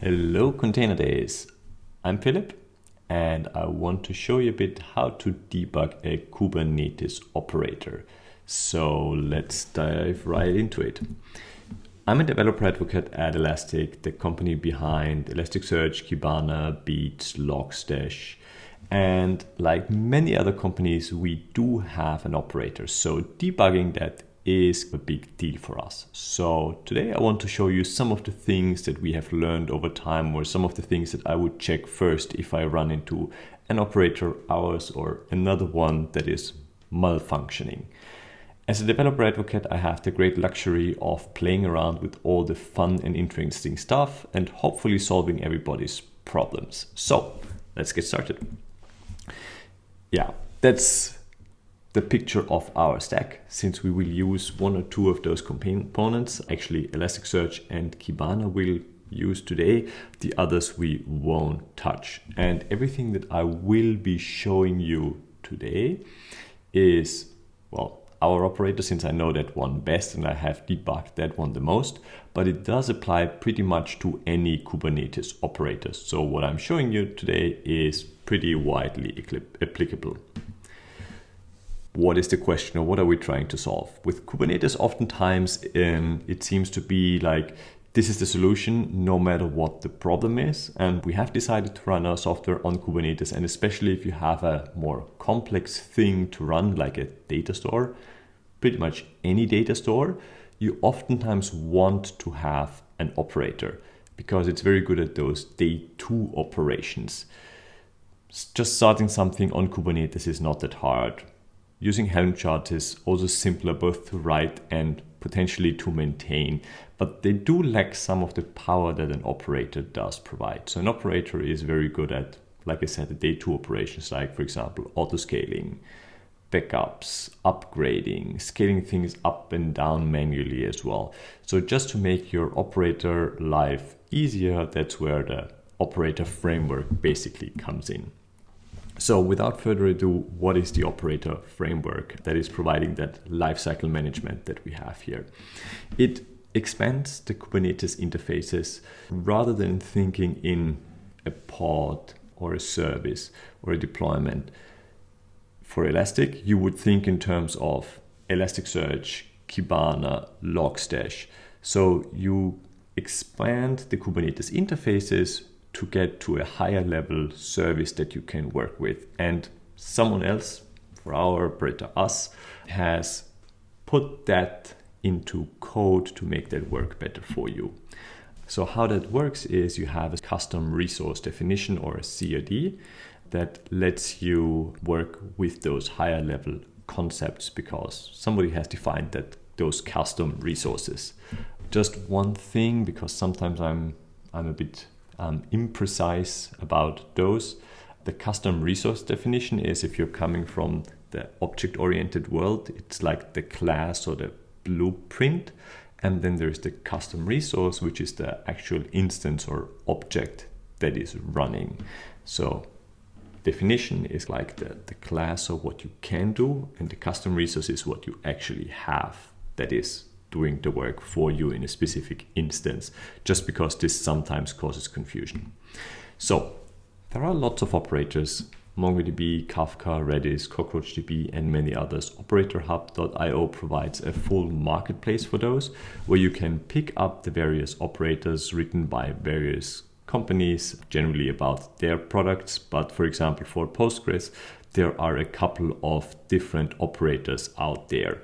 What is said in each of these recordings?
Hello ContainerDays, I'm Philip and I want to show you a bit how to debug a Kubernetes operator. So let's dive right into it. I'm a developer advocate at Elastic, the company behind Elasticsearch, Kibana, Beats, Logstash. And like many other companies, we do have an operator. So debugging that is a big deal for us. So today I want to show you some of the things that we have learned over time, or some of the things that I would check first if I run into an operator, ours or another one that is malfunctioning. As a developer advocate, I have the great luxury of playing around with all the fun and interesting stuff and hopefully solving everybody's problems. So let's get started. Yeah, that's the picture of our stack, since we will use one or two of those components. Actually, Elasticsearch and Kibana will use today. The others we won't touch. And everything that I will be showing you today is, well, our operator, since I know that one best and I have debugged that one the most, but it does apply pretty much to any Kubernetes operator. So what I'm showing you today is pretty widely applicable. What is the question, or what are we trying to solve? With Kubernetes, oftentimes it seems to be like, this is the solution no matter what the problem is. And we have decided to run our software on Kubernetes. And especially if you have a more complex thing to run, like a data store, pretty much any data store, you oftentimes want to have an operator because it's very good at those day two operations. Just starting something on Kubernetes is not that hard. Using Helm charts is also simpler both to write and potentially to maintain, but they do lack some of the power that an operator does provide. So an operator is very good at, like I said, the day two operations, like for example, auto-scaling, backups, upgrading, scaling things up and down manually as well. So just to make your operator life easier, that's where the operator framework basically comes in. So without further ado, what is the operator framework that is providing that lifecycle management that we have here? It expands the Kubernetes interfaces rather than thinking in a pod or a service or a deployment. For Elastic, you would think in terms of Elasticsearch, Kibana, Logstash. So you expand the Kubernetes interfaces to get to a higher level service that you can work with. And someone else, for our operator, us, has put that into code to make that work better for you. So how that works is you have a custom resource definition, or a CRD, that lets you work with those higher level concepts because somebody has defined that those custom resources. Just one thing, because sometimes I'm a bit imprecise about those. The custom resource definition is, if you're coming from the object-oriented world, it's like the class or the blueprint, and then there's the custom resource, which is the actual instance or object that is running. So definition is like the class of what you can do, and the custom resource is what you actually have that is doing the work for you in a specific instance, just because this sometimes causes confusion. So there are lots of operators: MongoDB, KAFKA, REDIS, CockRoachDB, and many others. OperatorHub.io provides a full marketplace for those, where you can pick up the various operators written by various companies, generally about their products. But for example, for Postgres, there are a couple of different operators out there.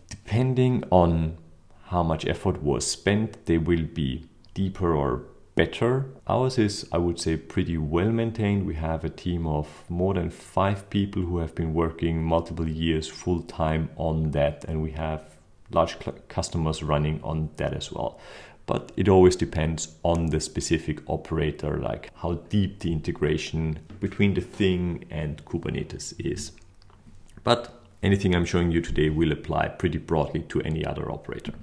Depending on how much effort was spent, they will be deeper or better. Ours is, I would say, pretty well maintained. We have a team of more than 5 people who have been working multiple years full time on that, and we have large customers running on that as well. But it always depends on the specific operator, like how deep the integration between the thing and Kubernetes is. But anything I'm showing you today will apply pretty broadly to any other operator.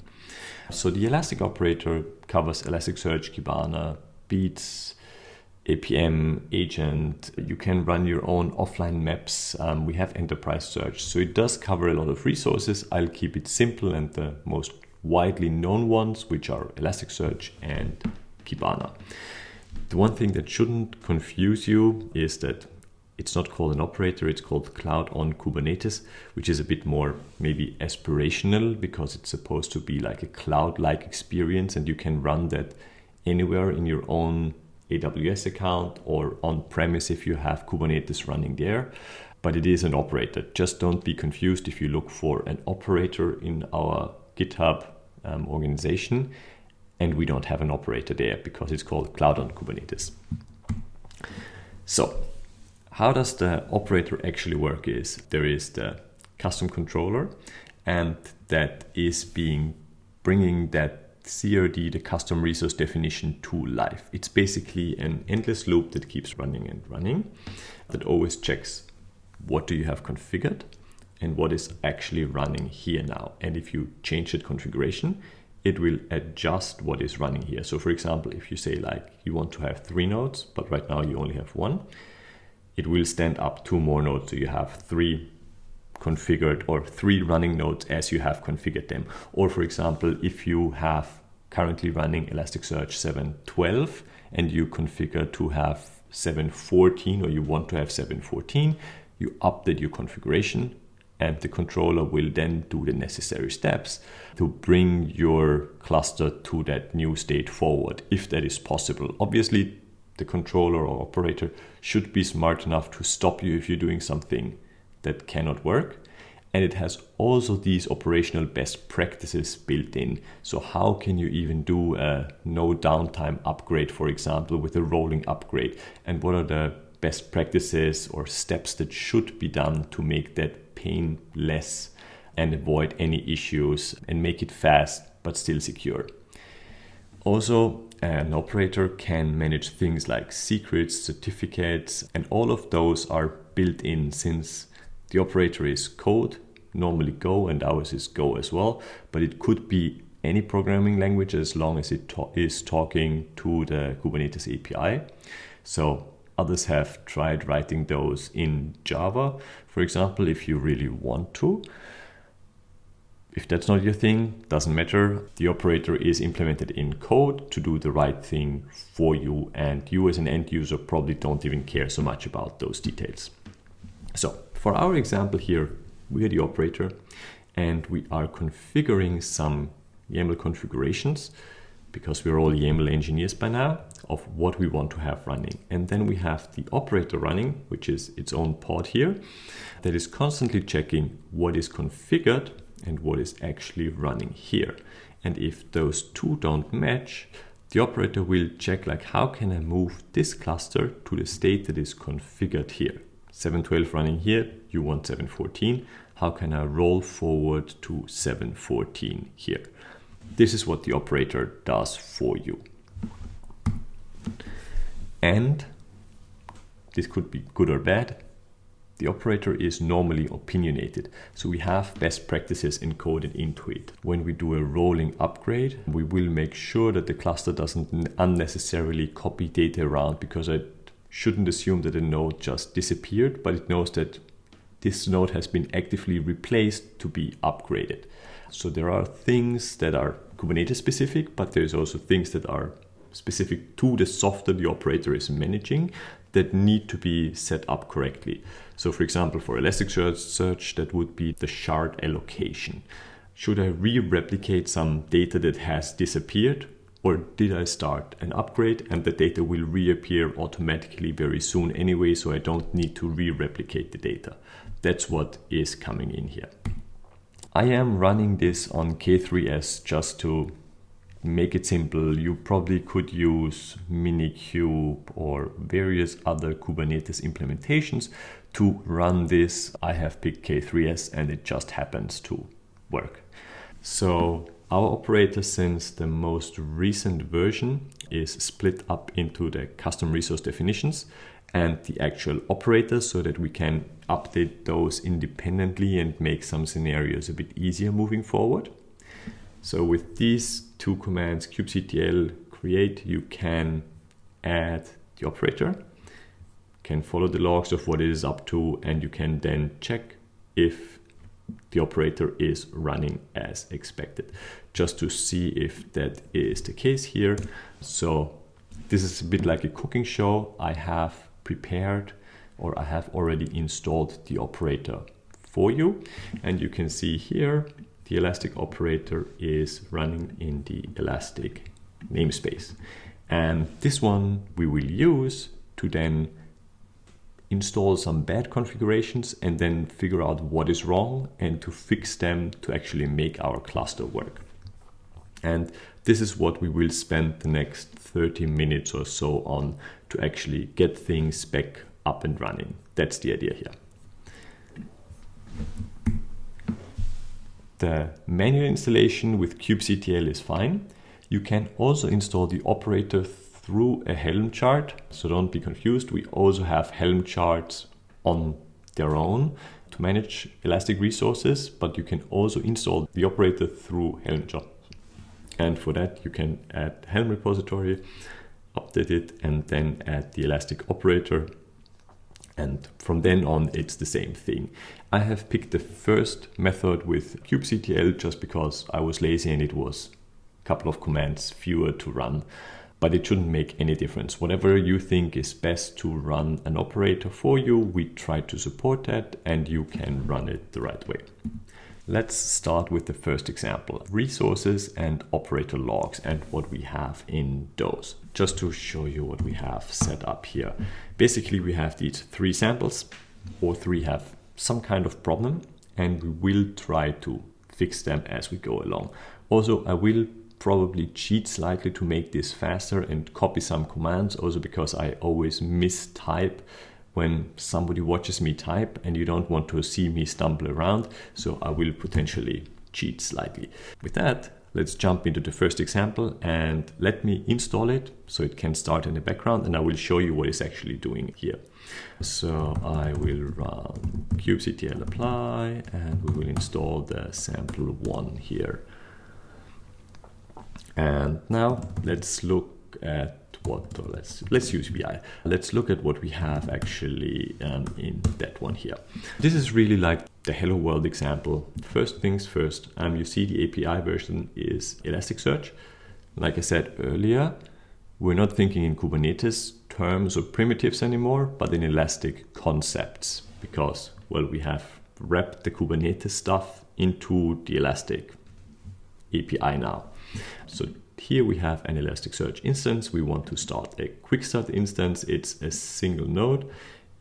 So the Elastic operator covers Elasticsearch, Kibana, Beats, APM, Agent. You can run your own offline maps. We have enterprise search. So it does cover a lot of resources. I'll keep it simple and the most widely known ones, which are Elasticsearch and Kibana. The one thing that shouldn't confuse you is that it's not called an operator, it's called Cloud on Kubernetes, which is a bit more maybe aspirational because it's supposed to be like a cloud-like experience and you can run that anywhere in your own AWS account or on-premise if you have Kubernetes running there. But it is an operator. Just don't be confused if you look for an operator in our GitHub organization and we don't have an operator there because it's called Cloud on Kubernetes. So, how does the operator actually work is there is the custom controller and that is bringing that CRD, the custom resource definition, to life. It's basically an endless loop that keeps running and running that always checks what do you have configured and what is actually running here now. And if you change that configuration, it will adjust what is running here. So for example, if you say like you want to have 3 nodes, but right now you only have 1, it will stand up 2 more nodes. So you have 3 configured or 3 running nodes as you have configured them. Or for example, if you have currently running Elasticsearch 7.12 and you configure to have 7.14 or you want to have 7.14, you update your configuration and the controller will then do the necessary steps to bring your cluster to that new state forward, if that is possible. Obviously, the controller or operator should be smart enough to stop you if you're doing something that cannot work. And it has also these operational best practices built in. So how can you even do a no downtime upgrade, for example, with a rolling upgrade? And what are the best practices or steps that should be done to make that pain less and avoid any issues and make it fast but still secure? Also, an operator can manage things like secrets, certificates, and all of those are built in since the operator is code, normally Go, and ours is Go as well, but it could be any programming language as long as it is talking to the Kubernetes API. So others have tried writing those in Java, for example, if you really want to. If that's not your thing, doesn't matter. The operator is implemented in code to do the right thing for you, and you as an end user probably don't even care so much about those details. So for our example here, we are the operator and we are configuring some YAML configurations because we're all YAML engineers by now of what we want to have running. And then we have the operator running, which is its own pod here, that is constantly checking what is configured and what is actually running here. And if those two don't match, the operator will check like, how can I move this cluster to the state that is configured here? 7.12 running here, you want 7.14. How can I roll forward to 7.14 here? This is what the operator does for you. And this could be good or bad. The operator is normally opinionated, so we have best practices encoded into it. When we do a rolling upgrade, we will make sure that the cluster doesn't unnecessarily copy data around, because I shouldn't assume that a node just disappeared, but it knows that this node has been actively replaced to be upgraded. So there are things that are Kubernetes specific, but there's also things that are specific to the software the operator is managing that need to be set up correctly. So for example, for Elasticsearch, that would be the shard allocation. Should I re-replicate some data that has disappeared, or did I start an upgrade and the data will reappear automatically very soon anyway, so I don't need to re-replicate the data? That's what is coming in here. I am running this on K3s just to make it simple. You probably could use Minikube or various other Kubernetes implementations to run this. I have picked K3s and it just happens to work. So our operator, since the most recent version, is split up into the custom resource definitions and the actual operator, so that we can update those independently and make some scenarios a bit easier moving forward. So with these two commands, kubectl create, you can add the operator, can follow the logs of what it is up to, and you can then check if the operator is running as expected, just to see if that is the case here. So This is a bit like a cooking show. I have prepared, or I have already installed the operator for you. And you can see here, the Elastic operator is running in the Elastic namespace. And this one we will use to then install some bad configurations and then figure out what is wrong and to fix them to actually make our cluster work. And this is what we will spend the next 30 minutes or so on, to actually get things back up and running. That's the idea here. The manual installation with kubectl is fine. You can also install the operator through a Helm chart, so don't be confused. We also have Helm charts on their own to manage Elastic resources, but you can also install the operator through Helm chart. And for that, you can add Helm repository, update it, and then add the Elastic operator. And from then on, it's the same thing. I have picked the first method with kubectl just because I was lazy and it was a couple of commands fewer to run. But it shouldn't make any difference. Whatever you think is best to run an operator for you, we try to support that, and you can run it the right way. Let's start with the first example, resources and operator logs and what we have in those. Just to show you what we have set up here. Basically, we have these 3 samples. All 3 have some kind of problem, and we will try to fix them as we go along. Also, I will probably cheat slightly to make this faster and copy some commands, also because I always mistype when somebody watches me type and you don't want to see me stumble around, so I will potentially cheat slightly. With that, let's jump into the first example and let me install it so it can start in the background, and I will show you what it's actually doing here. So I will run kubectl apply and we will install the sample 1 here. And now let's look at let's use VI. Let's look at what we have actually in that one here. This is really like the Hello World example. First things first, you see the API version is Elasticsearch. Like I said earlier, we're not thinking in Kubernetes terms or primitives anymore, but in Elastic concepts, because, well, we have wrapped the Kubernetes stuff into the Elastic API now. So here we have an Elasticsearch instance. We want to start a quick start instance. It's a single node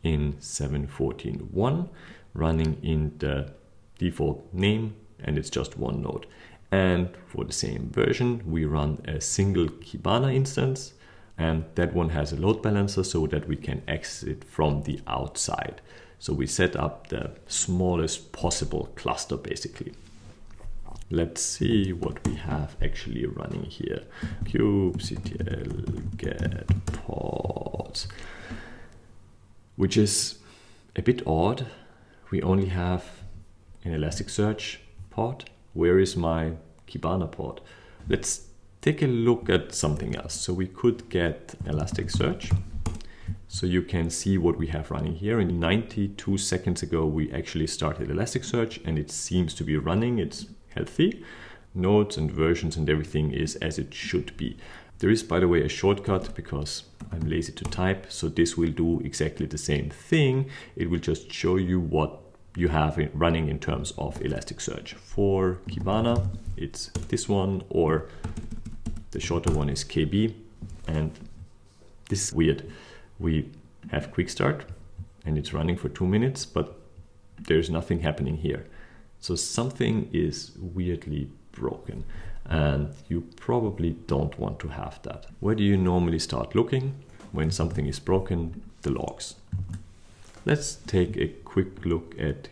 in 7.14.1 running in the default name, and it's just one node. And for the same version, we run a single Kibana instance, and that one has a load balancer so that we can exit from the outside. So we set up the smallest possible cluster basically. Let's see what we have actually running here. kubectl get pods, which is a bit odd. We only have an Elasticsearch pod. Where is my Kibana pod? Let's take a look at something else. So we could get Elasticsearch. So you can see what we have running here. In 92 seconds ago, we actually started Elasticsearch and it seems to be running. It's healthy. Nodes and versions and everything is as it should be. There is, by the way, a shortcut because I'm lazy to type. So this will do exactly the same thing. It will just show you what you have running in terms of Elasticsearch. For Kibana, it's this one, or the shorter one is KB. And this is weird. We have quick start and it's running for 2 minutes, but there's nothing happening here. So something is weirdly broken and you probably don't want to have that. Where do you normally start looking when something is broken? The logs. Let's take a quick look at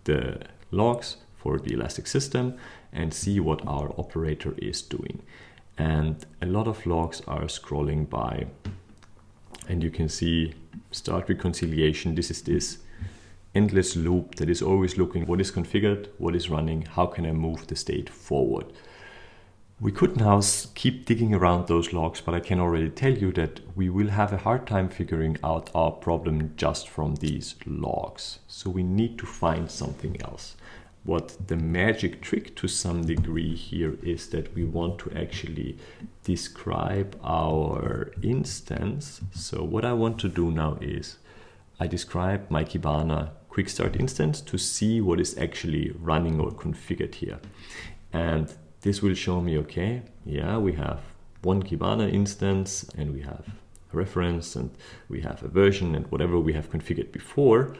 the logs for the Elastic system and see what our operator is doing. And a lot of logs are scrolling by, and you can see start reconciliation. This is this endless loop that is always looking what is configured, what is running, how can I move the state forward. We could now keep digging around those logs, but I can already tell you that we will have a hard time figuring out our problem just from these logs. So we need to find something else. what the magic trick to some degree here is that we want to actually describe our instance. So what I want to do now is I describe my Kibana quick start instance to see what is actually running or configured here. And this will show me, okay, yeah, we have one Kibana instance and we have a reference and we have a version and whatever we have configured before.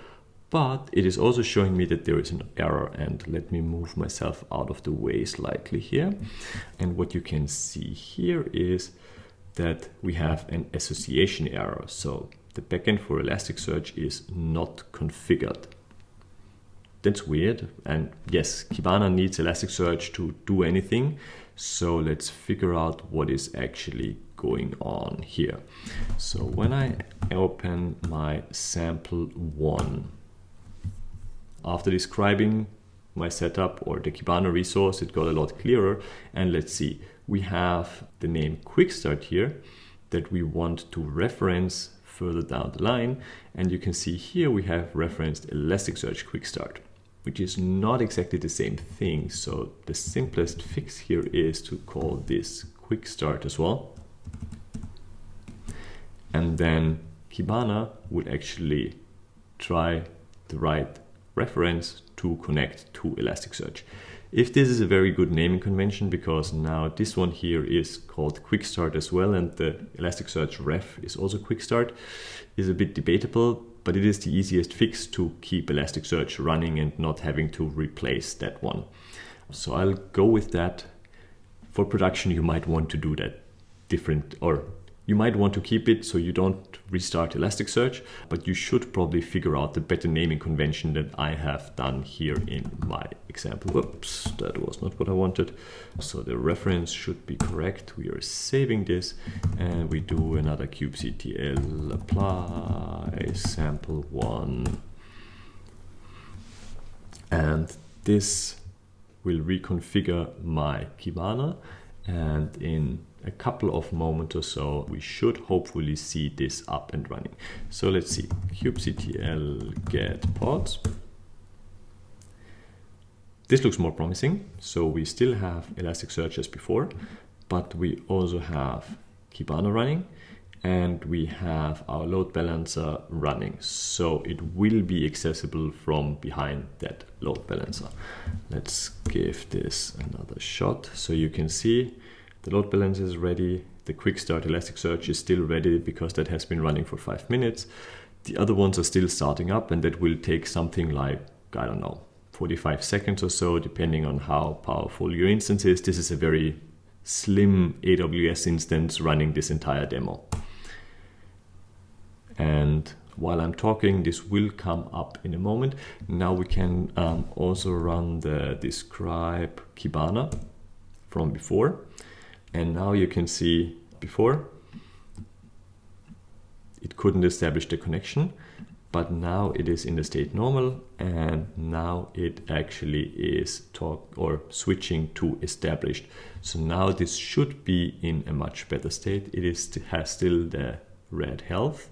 But it is also showing me that there is an error, and let me move myself out of the way slightly here. And what you can see here is that we have an association error. So the backend for Elasticsearch is not configured. That's weird. And yes, Kibana needs Elasticsearch to do anything. So let's figure out what is actually going on here. So when I open my sample one, after describing my setup or the Kibana resource, it got a lot clearer. And let's see, we have the name quickstart here that we want to reference further down the line. And you can see here we have referenced Elasticsearch quickstart, which is not exactly the same thing. So the simplest fix here is to call this quickstart as well. And then Kibana would actually try the right reference to connect to Elasticsearch. If this is a very good naming convention, because now this one here is called quickstart as well, and the Elasticsearch ref is also quickstart, is a bit debatable, but it is the easiest fix to keep Elasticsearch running and not having to replace that one. So I'll go with that. For production, you might want to do that different, or you might want to keep it so you don't restart Elasticsearch, but you should probably figure out the better naming convention that I have done here in my example. Whoops, that was not what I wanted. So the reference should be correct. We are saving this and we do another kubectl apply sample one. And this will reconfigure my Kibana, and in a couple of moments or so, we should hopefully see this up and running. So let's see, kubectl get pods. This looks more promising. So we still have Elasticsearch as before, but we also have Kibana running and we have our load balancer running. So it will be accessible from behind that load balancer. Let's give this another shot so you can see the load balancer is ready. The quick start Elasticsearch is still ready because that has been running for 5 minutes. The other ones are still starting up, and that will take something like, I don't know, 45 seconds or so, depending on how powerful your instance is. This is a very slim AWS instance running this entire demo. And while I'm talking, this will come up in a moment. Now we can also run the describe Kibana from before. And now you can see before it couldn't establish the connection, but now it is in the state normal, and now it actually is switching to established. So now this should be in a much better state. It has still the red health,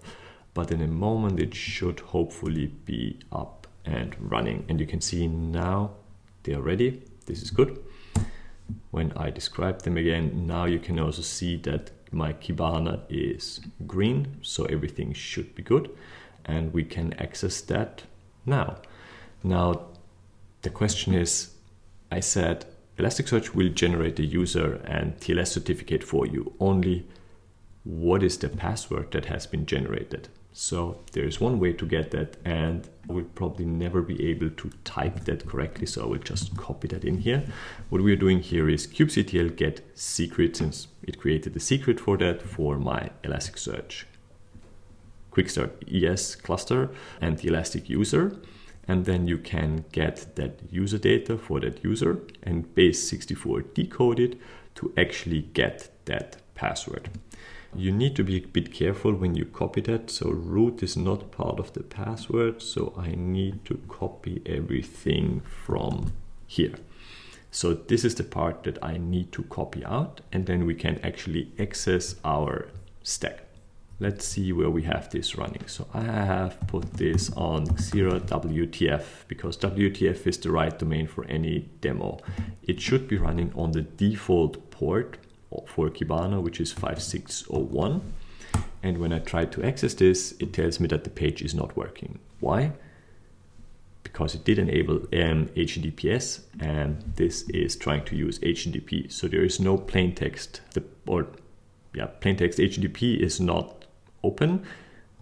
but in a moment it should hopefully be up and running. And you can see now they are ready. This is good. When I describe them again, now you can also see that my Kibana is green, so everything should be good, and we can access that now. Now, the question is, I said Elasticsearch will generate the user and TLS certificate for you. Only what is the password that has been generated? So there is one way to get that, and I will probably never be able to type that correctly, so I will just copy that in here. What we are doing here is kubectl get secret, since it created the secret for that for my Elasticsearch quickstart ES cluster and the Elastic user. And then you can get that user data for that user and base64 decode it to actually get that password. You need to be a bit careful when you copy that. So root is not part of the password. So I need to copy everything from here. So this is the part that I need to copy out, and then we can actually access our stack. let's see where we have this running. So I have put this on Xera WTF because WTF is the right domain for any demo. It should be running on the default port for Kibana, which is 5601. And when I try to access this, it tells me that the page is not working. Why? Because it did enable HTTPS, and this is trying to use HTTP. So there is no plain text, plain text HTTP is not open,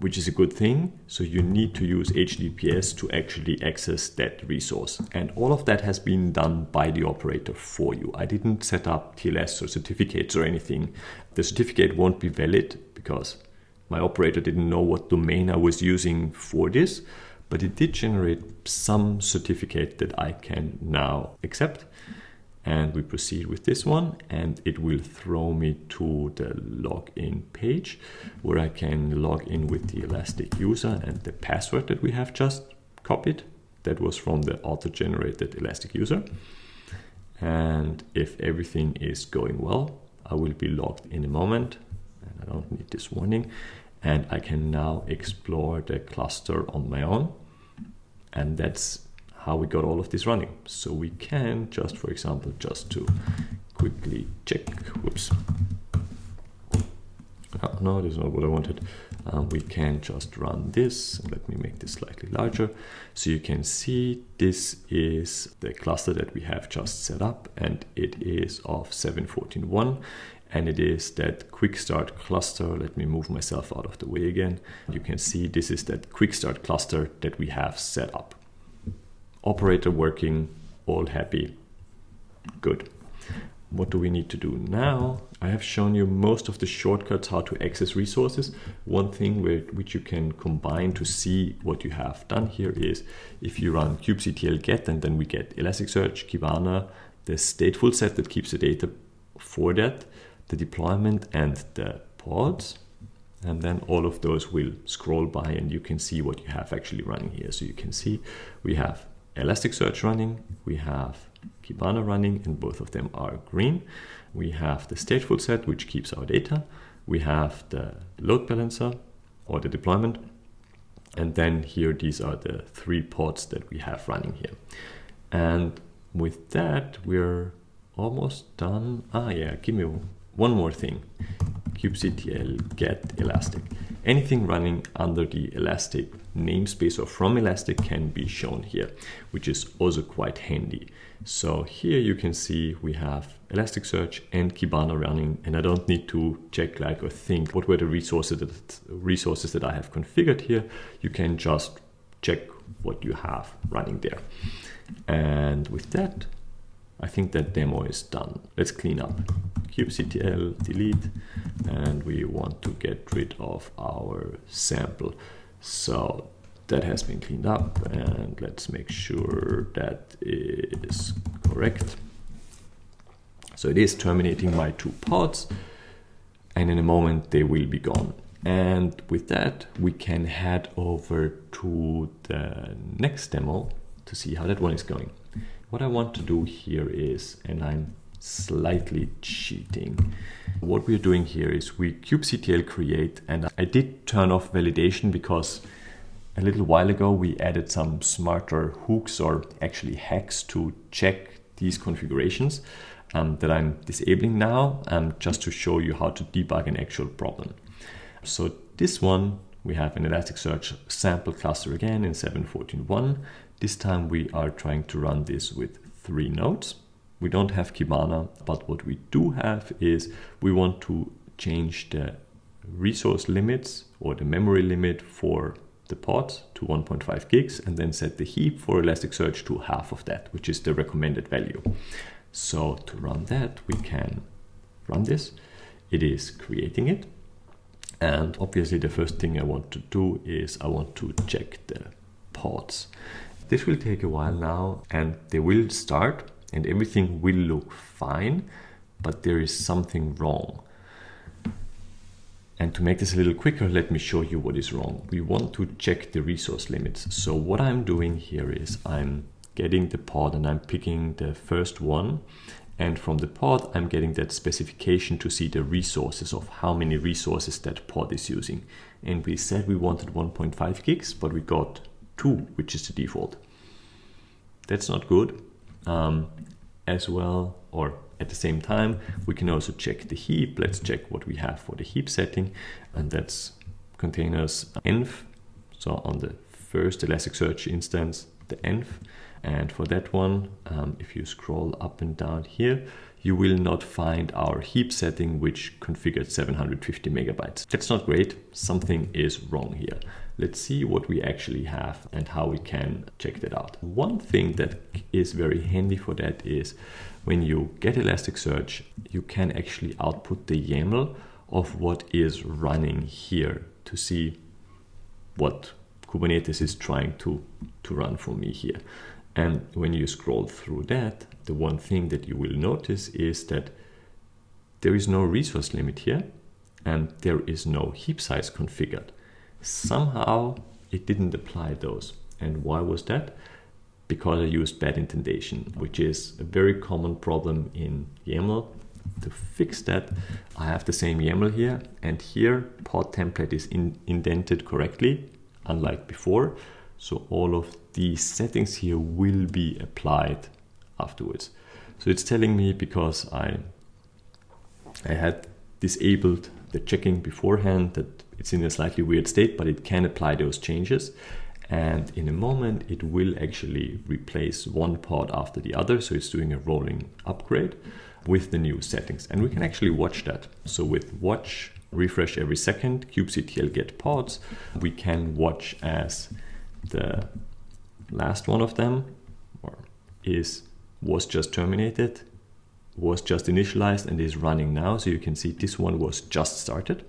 which is a good thing. So you need to use HTTPS to actually access that resource. And all of that has been done by the operator for you. I didn't set up TLS or certificates or anything. The certificate won't be valid because my operator didn't know what domain I was using for this, but it did generate some certificate that I can now accept. And we proceed with this one, and it will throw me to the login page where I can log in with the Elastic user and the password that we have just copied. That was from the auto-generated Elastic user. And if everything is going well, I will be logged in a moment, and I don't need this warning. And I can now explore the cluster on my own. And that's how we got all of this running. So we can just, for example, just to quickly check, whoops. Oh, no, this is not what I wanted. We can just run this. Let me make this slightly larger. So you can see this is the cluster that we have just set up, and it is of 7.14.1. And it is that quick start cluster. Let me move myself out of the way again. You can see this is that quick start cluster that we have set up. Operator working, all happy, good. What do we need to do now? I have shown you most of the shortcuts how to access resources. One thing which you can combine to see what you have done here is if you run kubectl get, and then we get Elasticsearch, Kibana, the stateful set that keeps the data for that, the deployment and the pods, and then all of those will scroll by and you can see what you have actually running here. So you can see we have Elasticsearch running, we have Kibana running, and both of them are green. We have the stateful set, which keeps our data. We have the load balancer or the deployment. And then here, these are the 3 pods that we have running here. And with that, we're almost done. Give me one more thing. kubectl get Elastic. Anything running under the Elastic namespace or from Elastic can be shown here, which is also quite handy. So here you can see we have Elasticsearch and Kibana running, and I don't need to check or think what were the resources that I have configured here. You can just check what you have running there. And with that, I think that demo is done. Let's clean up. kubectl delete, and we want to get rid of our sample. So that has been cleaned up, and let's make sure that is correct. So it is terminating my 2 pods, and in a moment they will be gone. And with that, we can head over to the next demo to see how that one is going. What I want to do here is, and I'm slightly cheating. What we're doing here is we kubectl create, and I did turn off validation because a little while ago we added some smarter hooks or actually hacks to check these configurations that I'm disabling now, just to show you how to debug an actual problem. So this one, we have an Elasticsearch sample cluster again in 7.14.1. This time we are trying to run this with 3 nodes. We don't have Kibana, but what we do have is we want to change the resource limits or the memory limit for the pods to 1.5 gigs and then set the heap for Elasticsearch to half of that, which is the recommended value. So to run that, we can run this. It is creating it. And obviously the first thing I want to do is I want to check the pods. This will take a while now, and they will start and everything will look fine, but there is something wrong. And to make this a little quicker, let me show you what is wrong. We want to check the resource limits. So what I'm doing here is I'm getting the pod and I'm picking the first one, And from the pod, I'm getting that specification to see the resources of how many resources that pod is using. And we said we wanted 1.5 gigs, but we got 2, which is the default. That's not good. As well, or at the same time, we can also check the heap. Let's check what we have for the heap setting, and that's containers env. So on the first Elasticsearch instance, the env. And for that one, if you scroll up and down here, you will not find our heap setting, which configured 750 megabytes. That's not great. Something is wrong here. Let's see what we actually have and how we can check that out. One thing that is very handy for that is when you get Elasticsearch, you can actually output the YAML of what is running here to see what Kubernetes is trying to run for me here. And when you scroll through that, the one thing that you will notice is that there is no resource limit here and there is no heap size configured. Somehow it didn't apply those. And why was that? Because I used bad indentation, which is a very common problem in YAML. To fix that, I have the same YAML here, and here pod template is indented correctly, unlike before. So all of these settings here will be applied afterwards. So it's telling me because I had disabled the checking beforehand that it's in a slightly weird state, but it can apply those changes. And in a moment, it will actually replace one pod after the other. So it's doing a rolling upgrade with the new settings. And we can actually watch that. So with watch, refresh every second, kubectl get pods, we can watch as the last one of them was just terminated, was just initialized and is running now. So you can see this one was just started,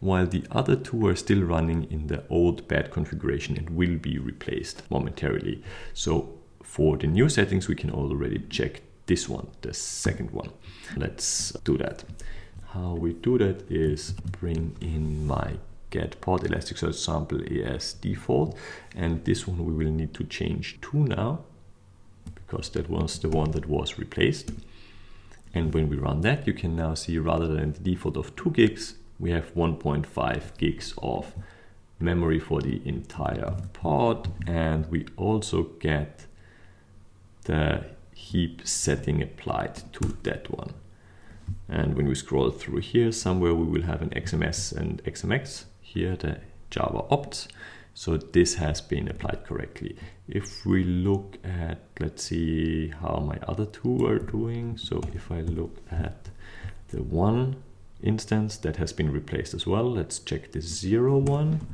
while the other two are still running in the old bad configuration and will be replaced momentarily. So for the new settings, we can already check this one, the second one. Let's do that. How we do that is bring in my get pod Elasticsearch sample as default, and this one we will need to change to now because that was the one that was replaced. And when we run that, you can now see rather than the default of 2 gigs, we have 1.5 gigs of memory for the entire pod, and we also get the heap setting applied to that one. And when we scroll through here, somewhere we will have an XMS and XMX. Here the Java opts. So this has been applied correctly. If we look at, let's see how my other two are doing. So if I look at the one instance that has been replaced as well, let's check the 0 one.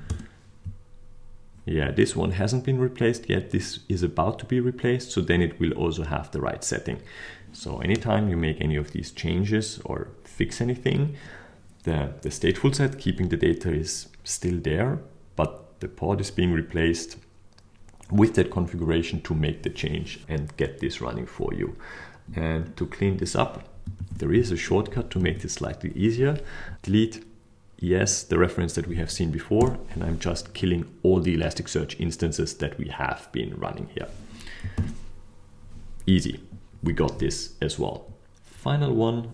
Yeah, this one hasn't been replaced yet. This is about to be replaced. So then it will also have the right setting. So anytime you make any of these changes or fix anything, the stateful set, keeping the data, is still there, but the pod is being replaced with that configuration to make the change and get this running for you. And to clean this up, there is a shortcut to make this slightly easier. Delete, yes, the reference that we have seen before, and I'm just killing all the Elasticsearch instances that we have been running here. Easy, we got this as well. Final one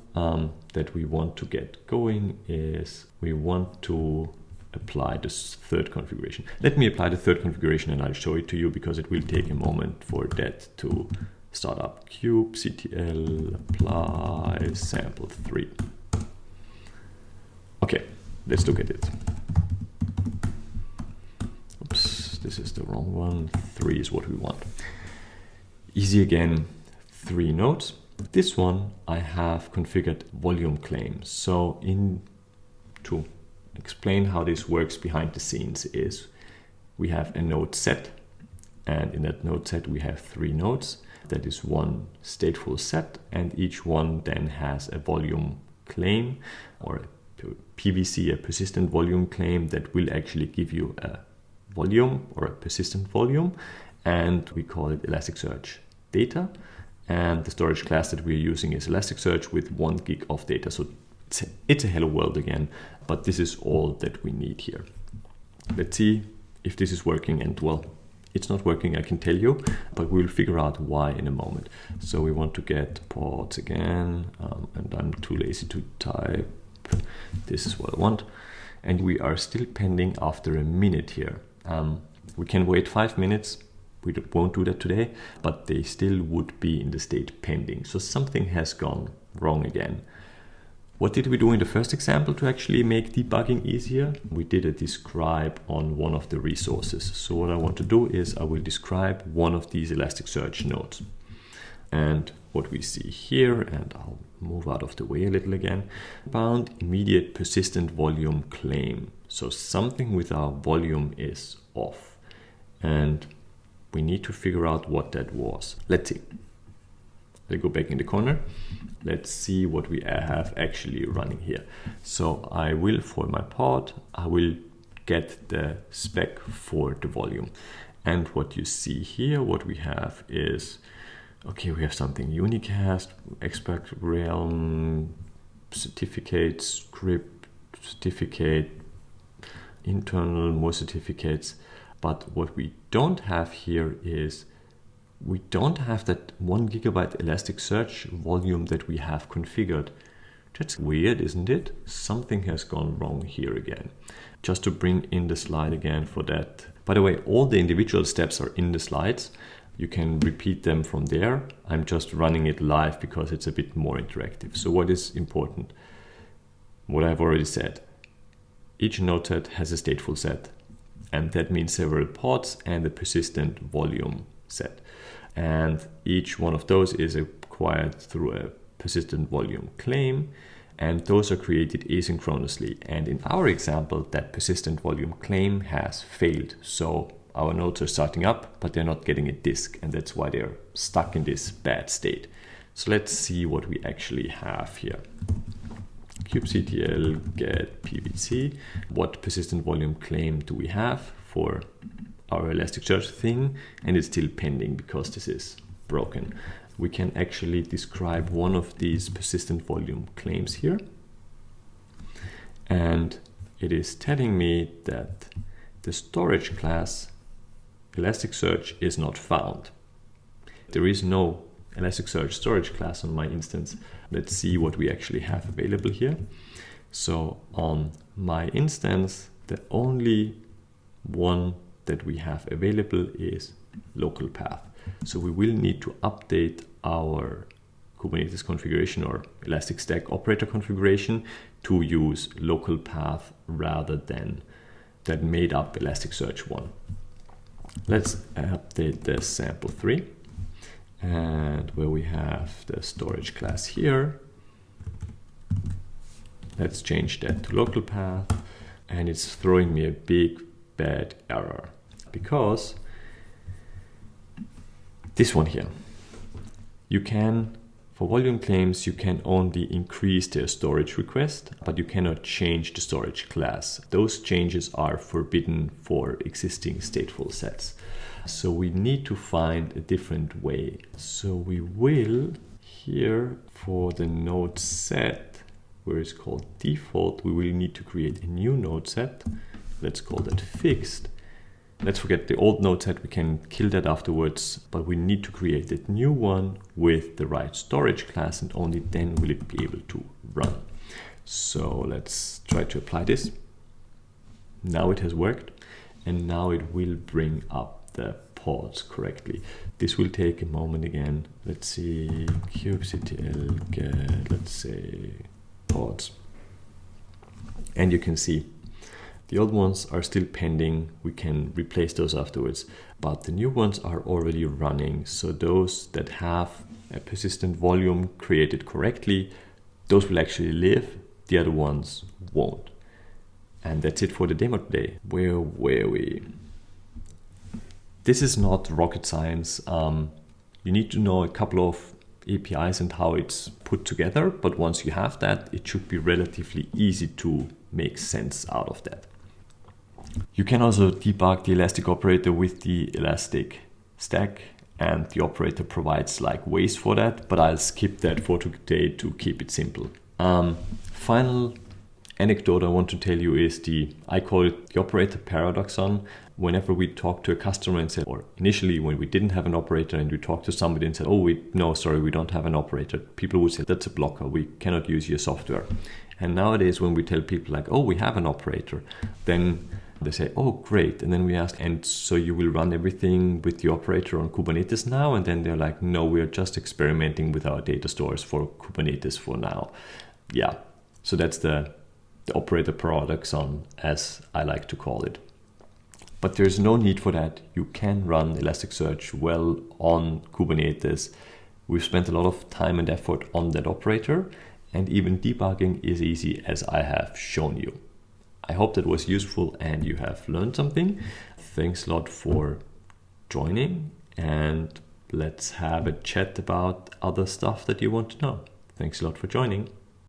that we want to get going is we want to apply this third configuration. Let me apply the third configuration and I'll show it to you because it will take a moment for that to start up. kubectl apply sample3. Okay, let's look at it. Oops, this is the wrong one. 3 is what we want. Easy again, 3 nodes. This one I have configured volume claim. So to explain how this works behind the scenes is we have a node set, and in that node set we have 3 nodes. That is one stateful set, and each one then has a volume claim or a PVC, a persistent volume claim that will actually give you a volume or a persistent volume, and we call it Elasticsearch data. And the storage class that we're using is Elasticsearch with 1 gig of data. So it's a hello world again, but this is all that we need here. Let's see if this is working, and well, It's not working, I can tell you, but we'll figure out why in a moment. So we want to get ports again, and I'm too lazy to type. This is what I want. And we are still pending after a minute here. We can wait 5 minutes. We won't do that today, but they still would be in the state pending. So something has gone wrong again. What did we do in the first example to actually make debugging easier? We did a describe on one of the resources. So what I want to do is I will describe one of these Elasticsearch nodes. And what we see here, and I'll move out of the way a little again, bound immediate persistent volume claim. So something with our volume is off. And we need to figure out what that was. Let's see. I'll go back in the corner. Let's see what we have actually running here. So I will, for my pod, I will get the spec for the volume. And what you see here, what we have is, okay, we have something unicast, expect realm, certificate, script, certificate, internal, more certificates. But what we don't have here is we don't have that 1 GB Elasticsearch volume that we have configured. That's weird, isn't it? Something has gone wrong here again. Just to bring in the slide again for that. By the way, all the individual steps are in the slides. You can repeat them from there. I'm just running it live because it's a bit more interactive. So what is important? What I've already said. Each node set has a stateful set. And that means several pods and a persistent volume set. And each one of those is acquired through a persistent volume claim, and those are created asynchronously. And in our example, that persistent volume claim has failed. So our nodes are starting up, but they're not getting a disk, and that's why they're stuck in this bad state. So let's see what we actually have here. kubectl get pvc. What persistent volume claim do we have for our Elasticsearch thing? And it's still pending because this is broken. We can actually describe one of these persistent volume claims here. And it is telling me that the storage class Elasticsearch is not found. There is no Elasticsearch storage class on my instance. Let's see what we actually have available here. So on my instance, the only one that we have available is local path. So we will need to update our Kubernetes configuration or Elastic Stack Operator configuration to use local path rather than that made up Elasticsearch one. Let's update the sample 3, and where we have the storage class here, let's change that to local path, and it's throwing me a big bad error because this one here, you can, for volume claims, you can only increase the storage request, but you cannot change the storage class. Those changes are forbidden for existing stateful sets. So we need to find a different way. So we will here for the node set, where it's called default, we will need to create a new node set. Let's call that fixed. Let's forget the old node set, we can kill that afterwards, but we need to create a new one with the right storage class, and only then will it be able to run. So let's try to apply this. Now it has worked, and now it will bring up the pods correctly. This will take a moment again. Let's see, kubectl get, let's say, pods. And you can see the old ones are still pending. We can replace those afterwards, but the new ones are already running. So those that have a persistent volume created correctly, those will actually live. The other ones won't. And that's it for the demo today. Where were we? This is not rocket science. You need to know a couple of APIs and how it's put together, but once you have that, it should be relatively easy to make sense out of that. You can also debug the Elastic Operator with the Elastic Stack, and the operator provides like ways for that, but I'll skip that for today to keep it simple. Final anecdote I want to tell you is I call it the operator paradoxon. Whenever we talk to a customer and say, or initially when we didn't have an operator and we talked to somebody and said, oh, we don't have an operator, people would say, that's a blocker, we cannot use your software. And nowadays when we tell people like, oh, we have an operator, then they say, oh, great. And then we ask, and so you will run everything with the operator on Kubernetes now? And then they're like, no, we are just experimenting with our data stores for Kubernetes for now. Yeah, so that's the operator paradoxon, as I like to call it. But there's no need for that. You can run Elasticsearch well on Kubernetes. We've spent a lot of time and effort on that operator, and even debugging is easy, as I have shown you. I hope that was useful and you have learned something. Thanks a lot for joining, and let's have a chat about other stuff that you want to know. Thanks a lot for joining.